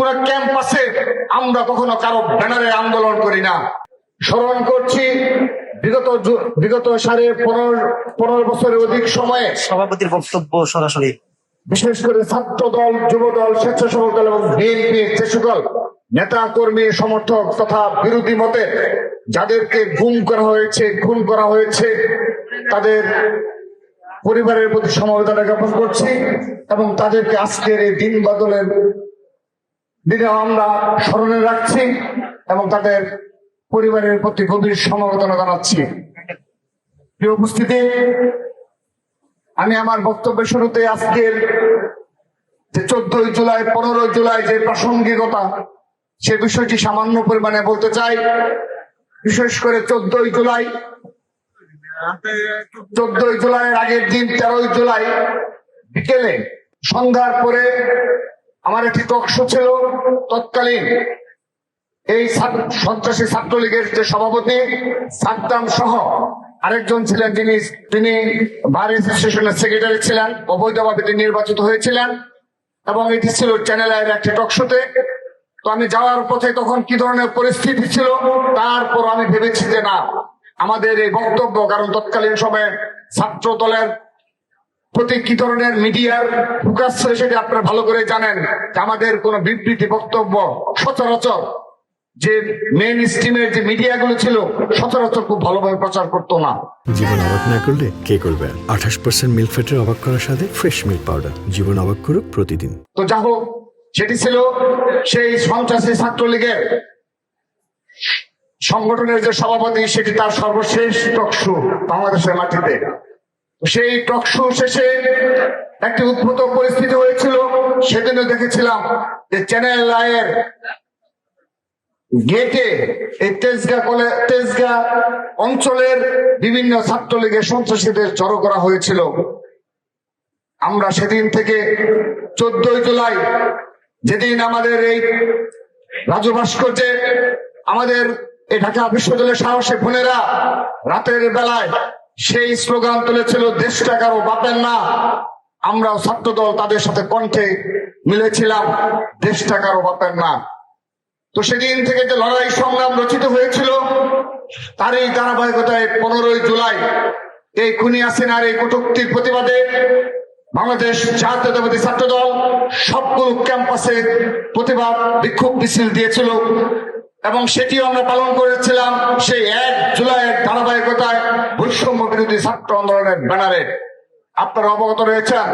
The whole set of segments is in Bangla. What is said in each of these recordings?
কোন ক্যাম্পাসে আমরা কখনো কারো ব্যানারে আন্দোলন করি না। স্মরণ করছি বিগত 15 বছরের অধিক সময়ে সভাপতির বক্তব্য সরাসরি, বিশেষ করে ছাত্র দল, যুব দল, স্বেচ্ছাসেবক দল এবং বিএনপি যে সকল নেতা কর্মী, সমর্থক তথা বিরোধী মতে যাদেরকে গুম করা হয়েছে, খুন করা হয়েছে, তাদের পরিবারের প্রতি সমবেদনা জ্ঞাপন করছি এবং তাদেরকে আজকের এই দিন বদলের দিনে আমরা স্মরণে রাখছি এবং তাদের পরিবারের প্রতি গভীর সমবেদনা জানাচ্ছি। প্রিয় উপস্থিতি, আমি আমার বক্তব্যের শুরুতে আজকের যে 14 জুলাই 15 জুলাই যে প্রাসঙ্গিকতা সে বিষয়টি সামান্য পরিমাণে বলতে চাই। বিশেষ করে 14 জুলাইয়ের আগের দিন 13 জুলাই বিকেলে সন্ধ্যার পরে আমার একটি টক শো ছিল। তৎকালীন এই সন্ত্রাসী ছাত্রলীগের যে সভাপতি সাদ্দাম সহ আরেকজন ছিলেন, তিনি বার অ্যাসোসিয়েশনের সেক্রেটারি ছিলেন, অবৈধভাবে তিনি নির্বাচিত হয়েছিলেন এবং এটি ছিল চ্যানেল আইয়ের একটি টক শোতে। তো আমি যাওয়ার পথে তখন কি ধরনের পরিস্থিতি ছিল, তারপর আমি ভেবেছি যে না, আমাদের এই বক্তব্য, কারণ তৎকালীন সময়ে ছাত্র দলের প্রতি কি ধরনের মিডিয়ার ফোকাস ছিল সেটা আপনারা ভালো করে জানেন, যে আমাদের কোন বিবৃতি বক্তব্য সচরাচর যে মেইন স্ট্রিমের যে মিডিয়াগুলো ছিল সচরাচর খুব ভালোভাবে প্রচার করতো না। জীবন অবাক না করলে কে করবে? 28% মিল্ক ফ্যাটের অবাক করার সাথে ফ্রেশ মিল্ক পাউডার। জীবন অবাক করুক প্রতিদিন। তো যা হোক, সেটি ছিল সেই সন্ত্রাসী ছাত্রলীগের সংগঠনের যে সভাপতি, সেটি তার সর্বশেষ টকশো বাংলাদেশের মাটিতে। সেই টকশো শেষে একটি উদ্ভূত পরিস্থিতি হয়েছিল। সেদিনও দেখেছিলাম যে চ্যানেল আইয়ের গেটে এই তেজগাঁ অঞ্চলের বিভিন্ন ছাত্রলীগের সন্ত্রাসীদের জড়ো করা হয়েছিল। আমরা সেদিন থেকে 14 জুলাই, যেদিন আমাদের এই রাজু ভাস্কর্যে আমাদের এই ঢাকা বিশ্ববিদ্যালয়ের সাহসী বোনেরা রাতের বেলায় সেই স্লোগান তুলেছিল, দেশটা কারো বাপের না। আমরাও ছাত্রদল তাদের সাথে কণ্ঠে মিলেছিলাম, দেশটা কারো বাপের না। তো সেদিন থেকে যে লড়াই সংগ্রাম রচিত হয়েছিল, তারই ধারাবাহিকতায় 15 জুলাই এই খুনি হাসিনার এই কটূক্তির প্রতিবাদে বাংলাদেশ জাতীয়তাবাদী ছাত্র দল সবগুলো ক্যাম্পাসে প্রতিবাদ বিক্ষোভ মিছিল দিয়েছিল এবং সেটিও আমরা পালন করেছিলাম সেই 1 জুলাইয়ের ধারাবাহিকতায় বৈষম্য বিরোধী ছাত্র আন্দোলনের ব্যানারে। আপনারা অবগত রয়েছেন,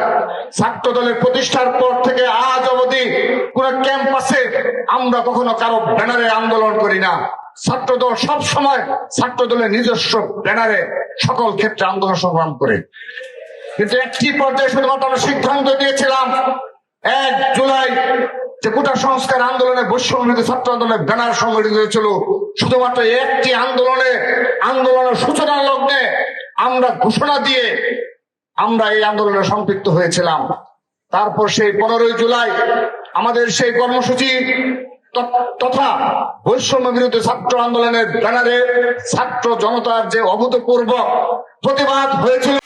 ছাত্র দলের প্রতিষ্ঠার পর থেকে আজ অবধি কোন ক্যাম্পাসে আমরা কখনো কারো ব্যানারে আন্দোলন করি না। ছাত্র দল সব সময় ছাত্র দলের নিজস্ব ব্যানারে সকল ক্ষেত্রে আন্দোলন সংগ্রাম করে। কিন্তু একটি পর্যায়ে শুধুমাত্র আমরা সিদ্ধান্ত দিয়েছিলাম 1 জুলাই যে কোটা সংস্কার আন্দোলনে বৈষম্য বিরোধী ছাত্র আন্দোলনের ব্যানার সংগঠিত হয়েছিল, শুধুমাত্র একটি আন্দোলনের সূচনা লগ্নে আমরা ঘোষণা দিয়ে আমরা এই আন্দোলনে সম্পৃক্ত হয়েছিলাম। তারপর সেই 15 জুলাই আমাদের সেই কর্মসূচি তথা বৈষম্য বিরোধী ছাত্র আন্দোলনের ব্যানারে ছাত্র জনতার যে অভূতপূর্ব প্রতিবাদ হয়েছিল।